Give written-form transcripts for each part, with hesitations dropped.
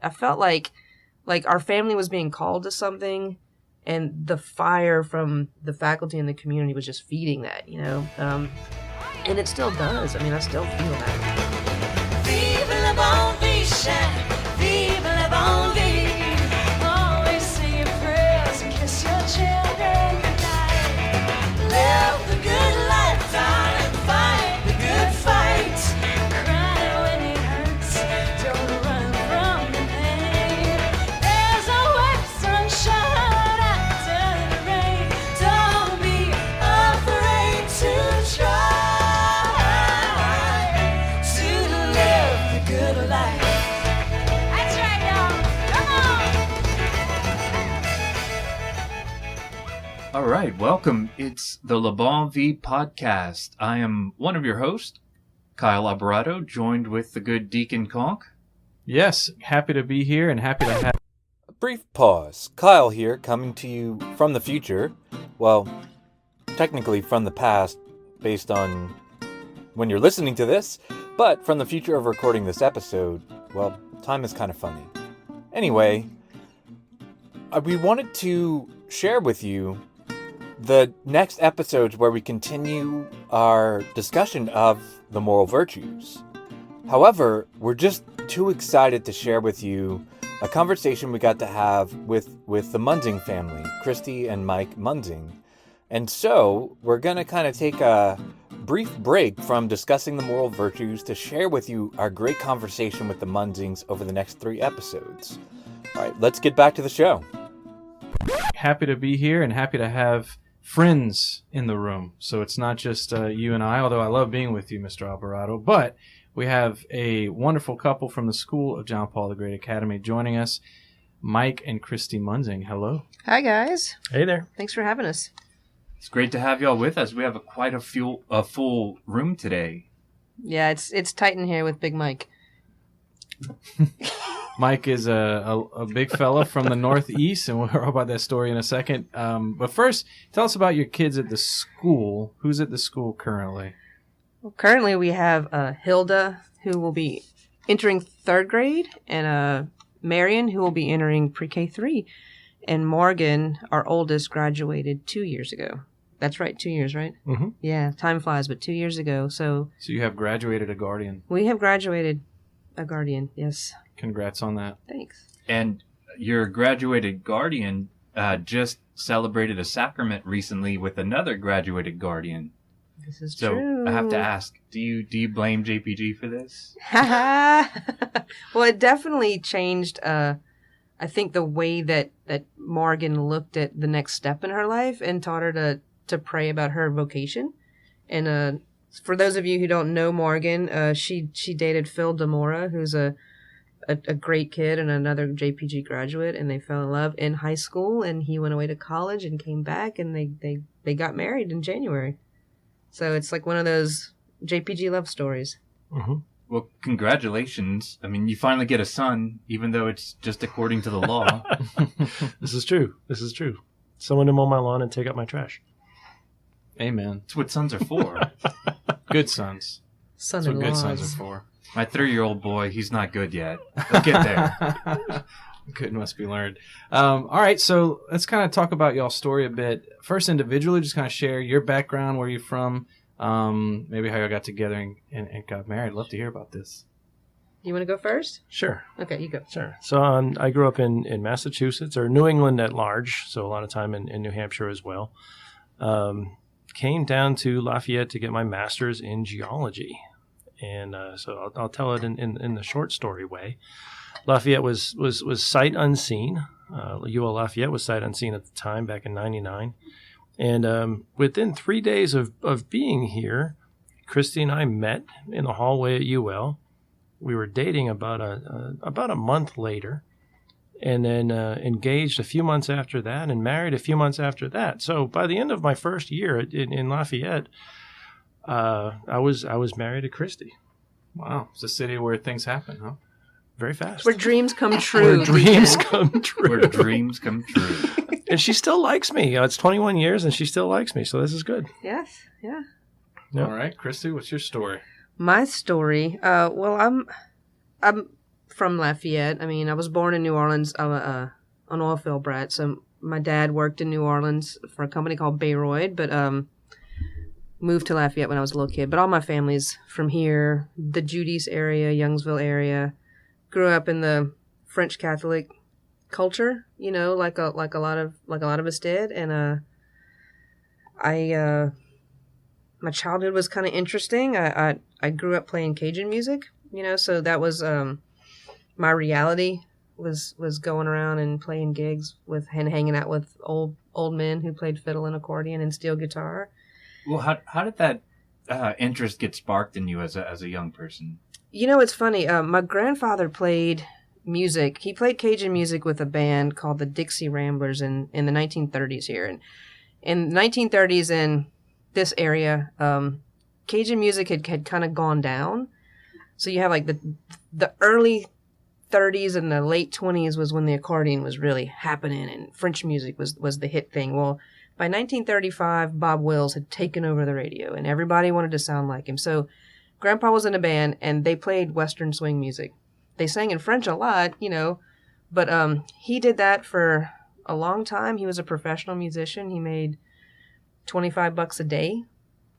I felt like our family was being called to something, and the fire from the faculty and the community was just feeding that, and it still does. I mean, I still feel that. Vive la bonne vie, chien. Vive la bonne vie. Always say your prayers and kiss your children goodnight. Live the good life, darling. Fight the good fight. Cry when it hurts. Don't run from the pain. There's always sunshine after the rain. Don't be afraid to try. All right, welcome. It's the La Bonne Vie podcast. I am one of your hosts, Kyle Alvarado, joined with the good Deacon Conk. Yes, happy to be here and happy to have... A brief pause. Kyle here, coming to you from the future. Well, technically from the past, based on when you're listening to this, but from the future of recording this episode, well, time is kind of funny. Anyway, we wanted to share with you the next episodes where we continue our discussion of the moral virtues. However, we're just too excited to share with you a conversation we got to have with the Munzing family, Kristi and Mike Munzing. And so we're going to kind of take a brief break from discussing the moral virtues to share with you our great conversation with the Munzings over the next 3 episodes. All right, let's get back to the show. Happy to be here and happy to have friends in the room. So it's not just you and I, although I love being with you, Mr. Alvarado, but we have a wonderful couple from the School of John Paul the Great Academy joining us, Mike and Kristi Munzing. Hello. Hi, guys. Hey there. Thanks for having us. It's great to have y'all with us. We have quite a full room today. Yeah, it's tight in here with Big Mike. Mike is a big fella from the Northeast, and we'll hear about that story in a second. But first, tell us about your kids at the school. Who's at the school currently? Well, currently, we have Hilda, who will be entering 3rd grade, and Marion, who will be entering pre-K 3. And Morgan, our oldest, graduated 2 years ago. That's right, 2 years, right? Mm-hmm. Yeah, time flies, but 2 years ago. So you have graduated a guardian. We have graduated a guardian, yes. Congrats on that. Thanks. And your graduated guardian just celebrated a sacrament recently with another graduated guardian. This is so true. I have to ask, do you blame JPG for this? Well, it definitely changed, I think, the way that Morgan looked at the next step in her life and taught her to pray about her vocation. And for those of you who don't know Morgan, she dated Phil DeMora, who's a great kid and another JPG graduate, and they fell in love in high school, and he went away to college and came back, and they got married in January. So it's like one of those JPG love stories. Mm-hmm. Well, congratulations. I mean, you finally get a son, even though it's just according to the law. This is true. Someone to mow my lawn and take out my trash. Amen. That's what sons are for. Good sons. That's what good sons are for. My 3-year-old boy, he's not good yet. He'll get there. Good must be learned. All right, so let's kind of talk about y'all's story a bit. First, individually, just kind of share your background, where you're from, maybe how y'all got together and got married. Love to hear about this. You want to go first? Sure. Okay, you go. Sure. So I grew up in Massachusetts, or New England at large, so a lot of time in New Hampshire as well. Came down to Lafayette to get my master's in geology. And so I'll tell it in the short story way. Lafayette was sight unseen. UL Lafayette was sight unseen at the time, back in '99. And within 3 days of being here, Kristi and I met in the hallway at UL. We were dating about a month later, and then engaged a few months after that, and married a few months after that. So by the end of my first year in Lafayette, I was married to Kristi. Wow, it's a city where things happen, huh? Very fast. Where dreams come true. Where dreams come true. Where dreams come true. And she still likes me. It's 21 years, and she still likes me. So this is good. Yes. Yeah. Yep. All right, Kristi, what's your story? My story. Well, I'm from Lafayette. I mean, I was born in New Orleans. I'm an oil field brat, so my dad worked in New Orleans for a company called Bayroyd, but moved to Lafayette when I was a little kid. But all my family's from here, the Judice area, Youngsville area. Grew up in the French Catholic culture, you know, like a lot of us did, and my childhood was kind of interesting. I grew up playing Cajun music, you know, so that was my reality was going around and playing gigs with and hanging out with old men who played fiddle and accordion and steel guitar. Well, how did that interest get sparked in you as a young person? You know, it's funny. My grandfather played music. He played Cajun music with a band called the Dixie Ramblers in the 1930s here. And in the 1930s in this area, Cajun music had kind of gone down. So you have like the early 30s and the late 20s was when the accordion was really happening and French music was the hit thing. Well, by 1935, Bob Wills had taken over the radio and everybody wanted to sound like him. So Grandpa was in a band and they played Western swing music. They sang in French a lot, you know, but he did that for a long time. He was a professional musician. He made $25 a day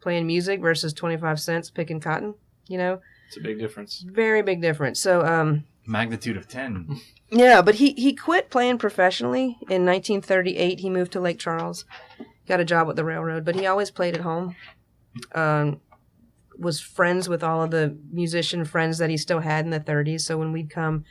playing music versus 25 cents picking cotton, you know. It's a big difference. Very big difference. So Magnitude of 10. yeah, but he quit playing professionally in 1938. He moved to Lake Charles, got a job with the railroad, but he always played at home. Was friends with all of the musician friends that he still had in the 30s. So when we'd come,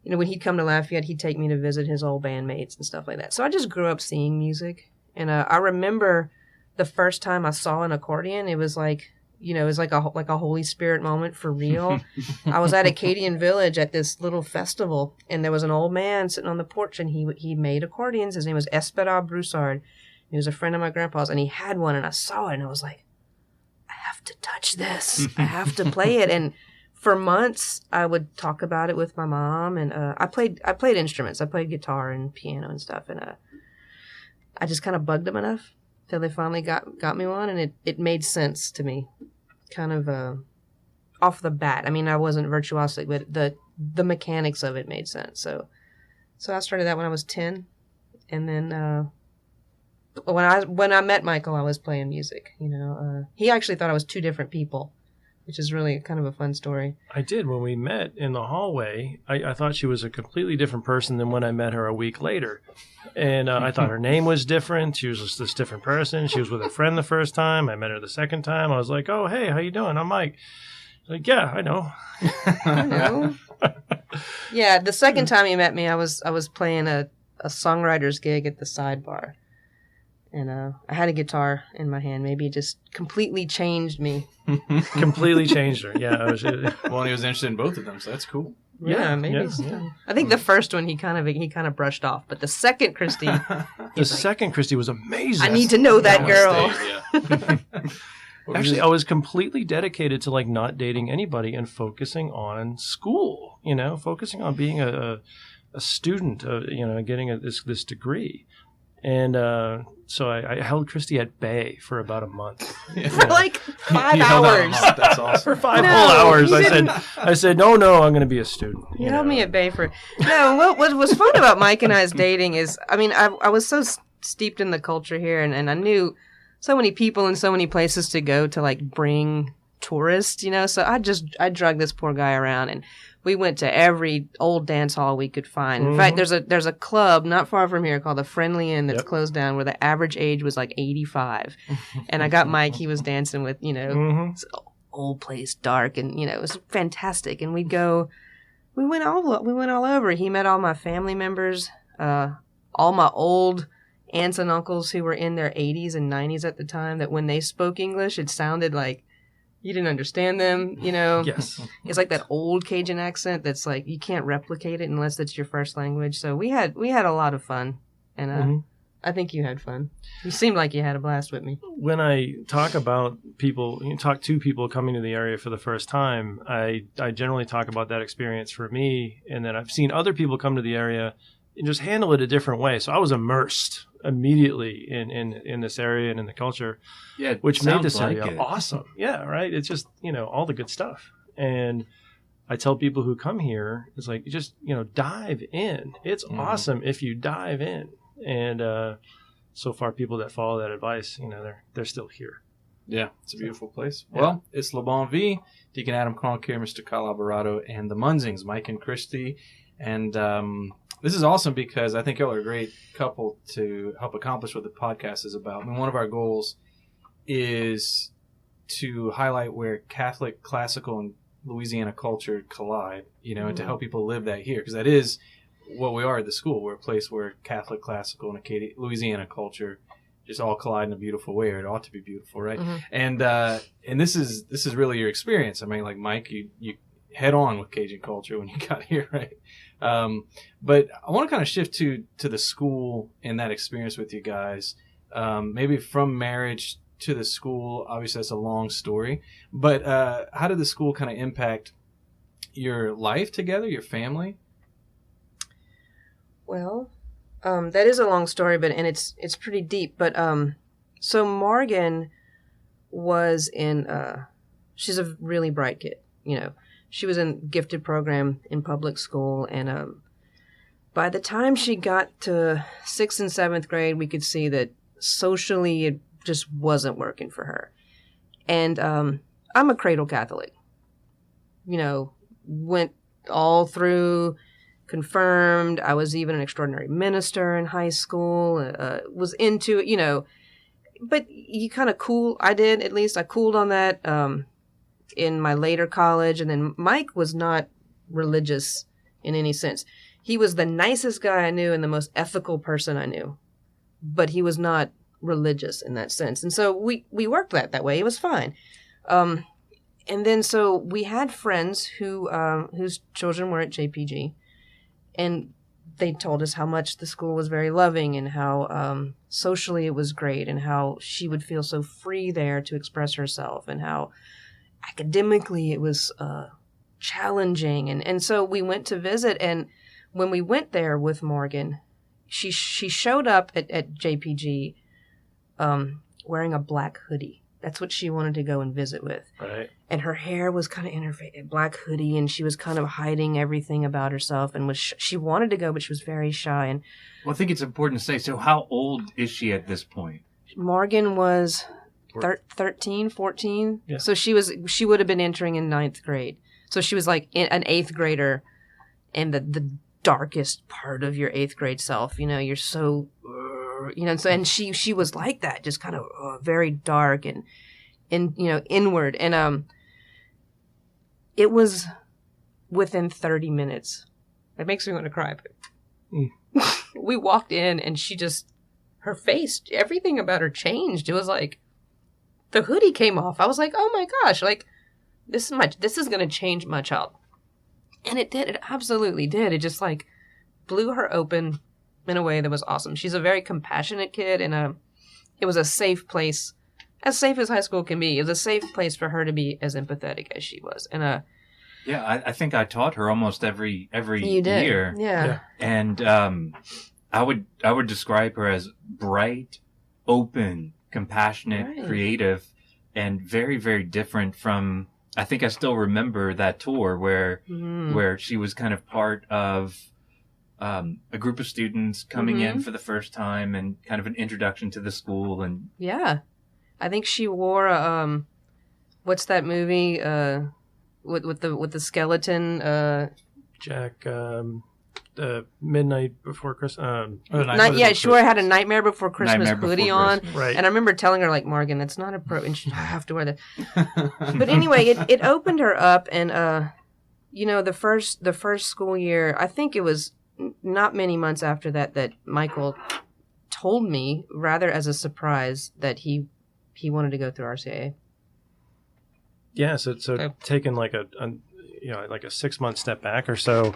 you know, when he'd come to Lafayette, he'd take me to visit his old bandmates and stuff like that. So I just grew up seeing music. And I remember the first time I saw an accordion, it was like, you know, it was like a Holy Spirit moment for real. I was at Acadian Village at this little festival, and there was an old man sitting on the porch, and he made accordions. His name was Esperard Broussard. He was a friend of my grandpa's, and he had one, and I saw it, and I was like, I have to touch this. I have to play it. And for months, I would talk about it with my mom, and I played instruments. I played guitar and piano and stuff, and I just kind of bugged them enough till they finally got me one, and it made sense to me, kind of off the bat. I mean, I wasn't virtuosic, but the mechanics of it made sense. So I started that when I was 10, and then when I met Michael, I was playing music. You know, he actually thought I was two different people, which is really kind of a fun story. I did. When we met in the hallway, I thought she was a completely different person than when I met her a week later. And I thought her name was different. She was just this different person. She was with a friend the first time. I met her the second time. I was like, oh, hey, how you doing? I'm Mike. Like, yeah, I know. I know. Yeah, the second time you met me, I was playing a songwriter's gig at the Sidebar. And I had a guitar in my hand. Maybe it just completely changed me. Completely changed her. Yeah. Well, he was interested in both of them, so that's cool. Yeah, maybe. Yeah. So. I think the first one he kind of brushed off, but the second Kristi, second Kristi was amazing. I need to know that girl. Yeah. Actually, I was completely dedicated to like not dating anybody and focusing on school. You know, focusing on being a student. You know, getting this degree. And so I held Kristi at bay for about a month. For like 5 hours. That's awesome. For 5 whole hours. I said, no, I'm going to be a student. You held me at bay for... No, what was fun about Mike and I's dating is, I mean, I was so steeped in the culture here, and I knew so many people and so many places to go to, like, bring tourists, you know? So I drug this poor guy around, and we went to every old dance hall we could find. In fact, there's a club not far from here called the Friendly Inn that's closed down, where the average age was like 85. And I got Mike. He was dancing with, you know, this old place, dark, and you know, it was fantastic. And we went all over. He met all my family members, all my old aunts and uncles who were in their 80s and 90s at the time. That when they spoke English, it sounded like you didn't understand them, you know? Yes. It's like that old Cajun accent that's like, you can't replicate it unless it's your first language. So we had a lot of fun. And I think you had fun. You seemed like you had a blast with me. When I talk about people, talk to people coming to the area for the first time, I generally talk about that experience for me. And then I've seen other people come to the area and just handle it a different way. So I was immersed immediately in this area and in the culture, which made this area awesome. Yeah, right. It's just, you know, all the good stuff. And I tell people who come here, it's like, just, dive in. It's awesome if you dive in. And so far, people that follow that advice, they're still here. Yeah, it's a beautiful place. Yeah. Well, it's La Bonne Vie, Deacon Adam Cronk here, Mr. Kyle Alvarado, and the Munzings, Mike and Kristi. And this is awesome because I think y'all are a great couple to help accomplish what the podcast is about. I mean, one of our goals is to highlight where Catholic, classical, and Louisiana culture collide, and to help people live that here, because that is what we are at the school. We're a place where Catholic, classical, and Louisiana culture just all collide in a beautiful way, or it ought to be beautiful, right? And this is really your experience. I mean, like Mike, you head on with Cajun culture when you got here, right? But I want to kind of shift to the school and that experience with you guys. Maybe from marriage to the school. Obviously, that's a long story. But how did the school kind of impact your life together, your family? Well, that is a long story, and it's pretty deep. But so Morgan was she's a really bright kid. She was in gifted program in public school, and by the time she got to 6th and 7th grade, we could see that socially it just wasn't working for her. And I'm a cradle Catholic. Went all through, confirmed. I was even an extraordinary minister in high school. Was into it, but you kind of I did, at least I cooled on that in my later college. And then Mike was not religious in any sense. He was the nicest guy I knew and the most ethical person I knew, but he was not religious in that sense. And so we worked that way. It was fine. And then so we had friends whose children were at JPG, and they told us how much the school was very loving and how socially it was great and how she would feel so free there to express herself and how academically it was challenging. And so we went to visit, and when we went there with Morgan, she showed up at JPG wearing a black hoodie. That's what she wanted to go and visit with. Right. And her hair was kind of in her black hoodie, and she was kind of hiding everything about herself, and she wanted to go, but she was very shy. And well, I think it's important to say, so how old is she at this point? Morgan was 13, 14. Yeah. So she would have been entering in 9th grade. So she was like an 8th grader in the darkest part of your 8th grade self. You're so... and she was like that, just kind of very dark and inward. And it was within 30 minutes. It makes me want to cry. But we walked in, and her face, everything about her changed. It was like the hoodie came off. I was like, oh my gosh, like this is going to change my child. And it did. It absolutely did. It just like blew her open in a way that was awesome. She's a very compassionate kid, and it was a safe place, as safe as high school can be. It was a safe place for her to be as empathetic as she was. And yeah, I think I taught her almost every you did. year. Yeah. And I would describe her as bright, open, compassionate, right, creative, and very, very different from. I think I still remember that tour where she was kind of part of a group of students coming in for the first time, and kind of an introduction to the school. And yeah, I think she wore what's that movie with the skeleton? Jack, Midnight Before Christmas. She had a Nightmare Before Christmas hoodie on, right? And I remember telling her, like, Morgan, that's not appropriate. I have to wear that. But anyway, it opened her up, and the first school year, I think it was not many months after that Michael told me, rather as a surprise, that he wanted to go through RCIA. Yeah, so taking like a 6-month step back or so,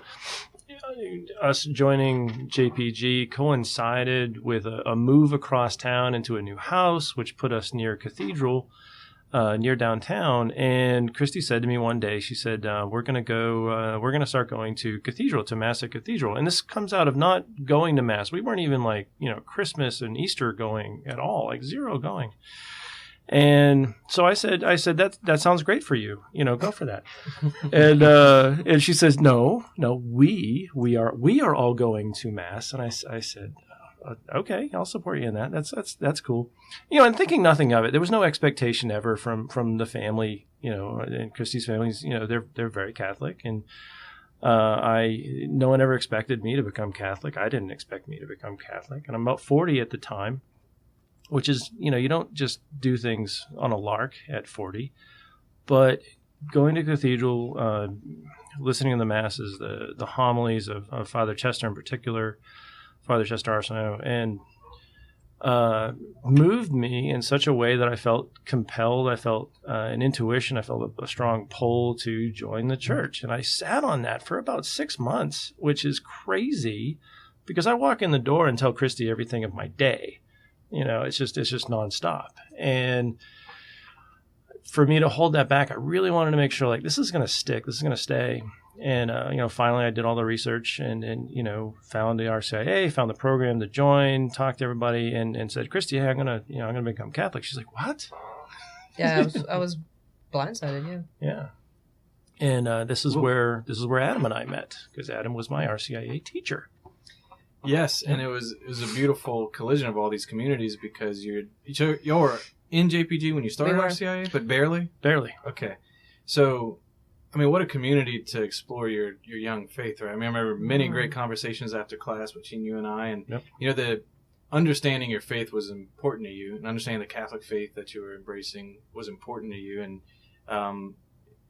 us joining JPG coincided with a move across town into a new house, which put us near Cathedral, near downtown. And Kristi said to me one day, she said, we're going to start going to Cathedral, to Mass at Cathedral. And this comes out of not going to Mass. We weren't even like, Christmas and Easter going at all, like zero going. And so I said that sounds great for you. Go for that. And she says, no, we are all going to Mass. And I said, okay, I'll support you in that. That's cool. And thinking nothing of it. There was no expectation ever from the family, and Kristi's families, they're very Catholic, and no one ever expected me to become Catholic. I didn't expect me to become Catholic. And I'm about 40 at the time, which is, you don't just do things on a lark at 40, but going to cathedral, listening to the masses, the homilies of Father Chester in particular, Father Chester Arsenault, and moved me in such a way that I felt compelled. I felt an intuition. I felt a strong pull to join the church. And I sat on that for about 6 months, which is crazy because I walk in the door and tell Kristi everything of my day. It's just nonstop. And for me to hold that back, I really wanted to make sure this is going to stick. This is going to stay. And, finally I did all the research and found the RCIA, found the program to join, talked to everybody and said, Kristi, hey, I'm going to become Catholic. She's like, what? Yeah, I was blindsided. Yeah. Yeah. And this is where Adam and I met, because Adam was my RCIA teacher. Yes. And it was a beautiful collision of all these communities, because you're in JPG when you started RCIA, but barely? Barely. Okay. So, what a community to explore your young faith, right? I remember many great conversations after class between you and I, and the understanding your faith was important to you, and understanding the Catholic faith that you were embracing was important to you, and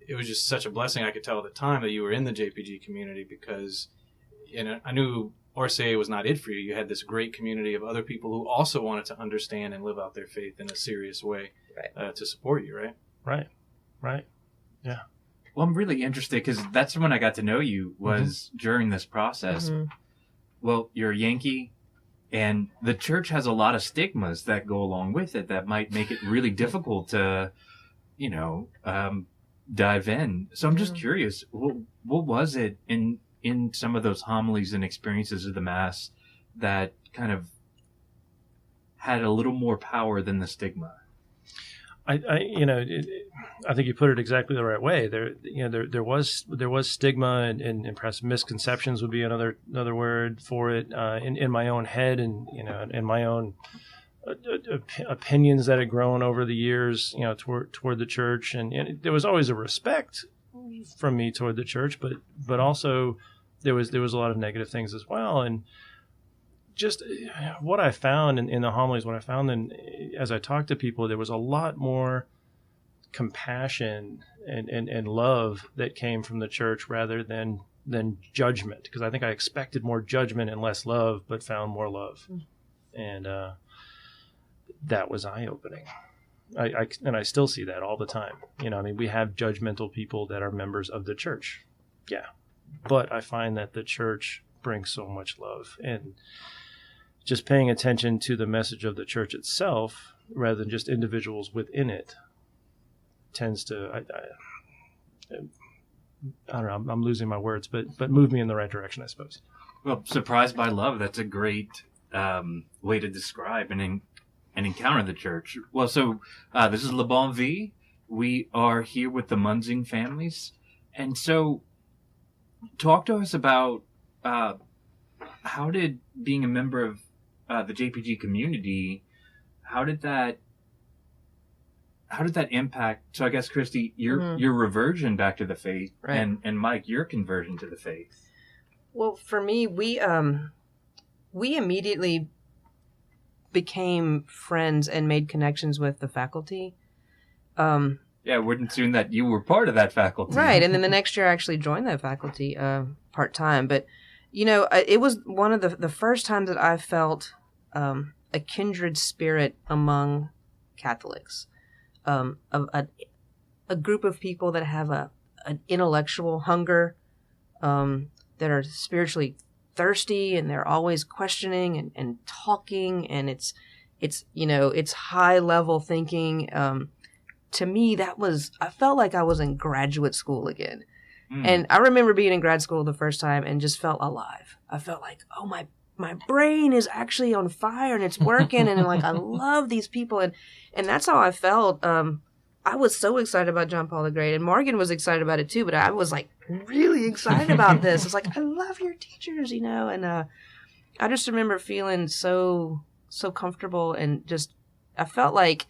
it was just such a blessing. I could tell at the time that you were in the JPG community, because I knew RCA was not it for you. You had this great community of other people who also wanted to understand and live out their faith in a serious way, to support you, right? Right. Yeah. Well, I'm really interested because that's when I got to know you was during this process. Mm-hmm. Well, you're a Yankee, and the church has a lot of stigmas that go along with it that might make it really difficult to, dive in. So I'm just curious, what was it in some of those homilies and experiences of the Mass that kind of had a little more power than the stigma? I think you put it exactly the right way. There was stigma and perhaps misconceptions would be another word for it in my own head, and in my own opinions that had grown over the years, toward the church, and there was always a respect from me toward the church, but also there was a lot of negative things as well. And just what I found in the homilies, what I found as I talked to people, there was a lot more compassion and love that came from the church rather than judgment, because I think I expected more judgment and less love, but found more love. And that was eye-opening. I still see that all the time. We have judgmental people that are members of the church. Yeah. But I find that the church brings so much love, and just paying attention to the message of the church itself rather than just individuals within it tends to, I don't know, I'm losing my words, but move me in the right direction, I suppose. Well, surprised by love, that's a great way to describe and encounter the church. Well, so this is La Bonne Vie. We are here with the Munzing families. And so talk to us about how did being a member of the JPG community, how did that impact? So I guess, Kristi, your reversion back to the faith, right, and Mike, your conversion to the faith. Well, for me, we immediately became friends and made connections with the faculty. Yeah, it wouldn't assume that you were part of that faculty. Right, and then the next year I actually joined that faculty part-time. But, it was one of the first times that I felt a kindred spirit among Catholics, a group of people that have an intellectual hunger, that are spiritually thirsty, and they're always questioning and talking, and it's high level thinking. To me, I felt like I was in graduate school again. And I remember being in grad school the first time and just felt alive. I felt like, oh my brain is actually on fire and it's working, and like I love these people, and that's how I felt. I was so excited about John Paul the Great, and Morgan was excited about it too, but I was like really excited about this. It's like, I love your teachers, you know, and I just remember feeling so comfortable, and just I felt like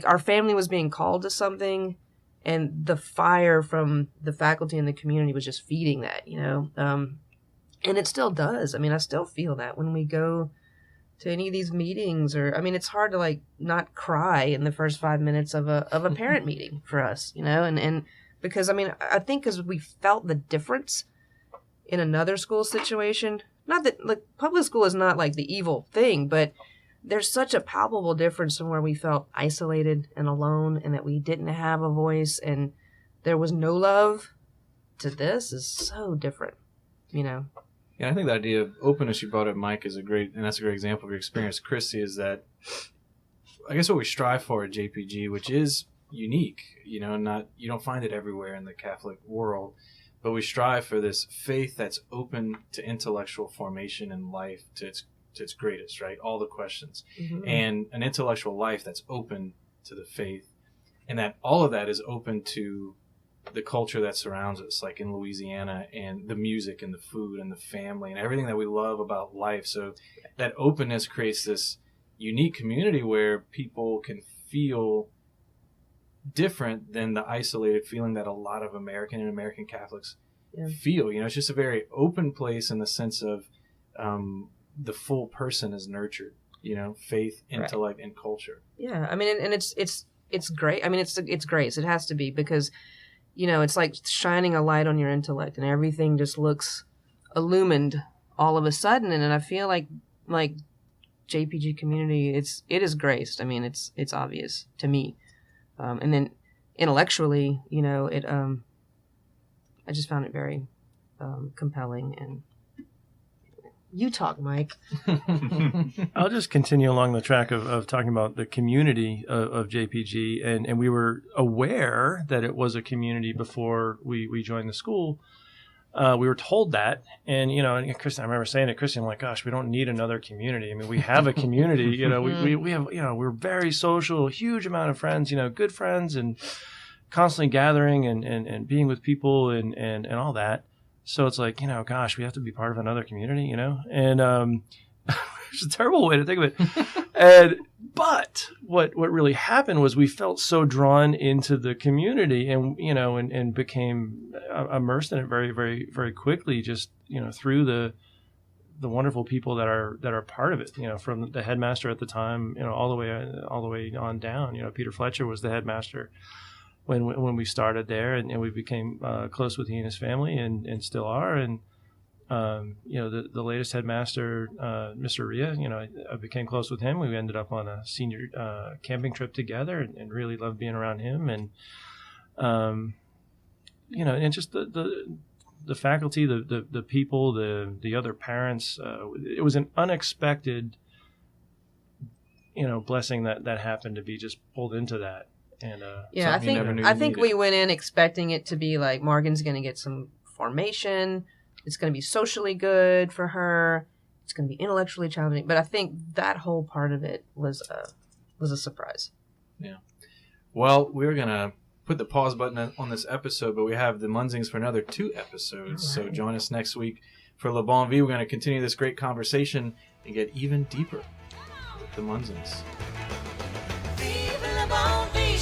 our family was being called to something, and the fire from the faculty and the community was just feeding that, you know. And it still does. I mean, I still feel that when we go to any of these meetings, or I mean, it's hard to like not cry in the first 5 minutes of a parent meeting for us, you know, and because I mean, I think because we felt the difference in another school situation. Not that like public school is not like the evil thing, but there's such a palpable difference from where we felt isolated and alone, and that we didn't have a voice, and there was no love, to this is so different, you know. Yeah, I think the idea of openness you brought up, Mike, is that's a great example of your experience. Kristi, is that I guess what we strive for at JPG, which is unique, you know, you don't find it everywhere in the Catholic world, but we strive for this faith that's open to intellectual formation in life to its greatest, right? All the questions. Mm-hmm. And an intellectual life that's open to the faith, and that all of that is open to the culture that surrounds us, like in Louisiana, and the music and the food and the family and everything that we love about life. So that openness creates this unique community where people can feel different than the isolated feeling that a lot of American Catholics feel. You know, it's just a very open place in the sense of the full person is nurtured, you know, faith, intellect, and culture. Yeah, I mean, and it's great. I mean, it's grace. It has to be, because you know, it's like shining a light on your intellect, and everything just looks illumined all of a sudden. And I feel like JPG community, it is graced. I mean, it's obvious to me. And then intellectually, you know, I just found it very compelling. And you talk, Mike. I'll just continue along the track of talking about the community of JPG, and we were aware that it was a community before we joined the school. We were told that, and you know, and Kristi, I remember saying to Kristi, I'm like, gosh, we don't need another community. I mean, we have a community, you know, we have, you know, we're very social, huge amount of friends, you know, good friends, and constantly gathering and being with people and all that. So it's like, you know, gosh, we have to be part of another community, you know, and it's a terrible way to think of it. But what really happened was we felt so drawn into the community, and you know, and became immersed in it very, very, very quickly. Just, you know, through the wonderful people that are part of it. You know, from the headmaster at the time, you know, all the way on down. You know, Peter Fletcher was the headmaster when we started there, and we became close with he and his family, and still are. And you know, the latest headmaster, Mr. Ria, you know, I became close with him. We ended up on a senior camping trip together, and really loved being around him. And you know, and just the faculty, the people, the other parents. It was an unexpected, you know, blessing that happened to be just pulled into that. And yeah, I think we went in expecting it to be like Morgan's going to get some formation. It's going to be socially good for her. It's going to be intellectually challenging. But I think that whole part of it was a surprise. Yeah. Well, we're going to put the pause button on this episode, but we have the Munzings for another 2 episodes. Right. So join us next week for La Bonne Vie. We're going to continue this great conversation and get even deeper with the Munzings. Vive la bonne vie,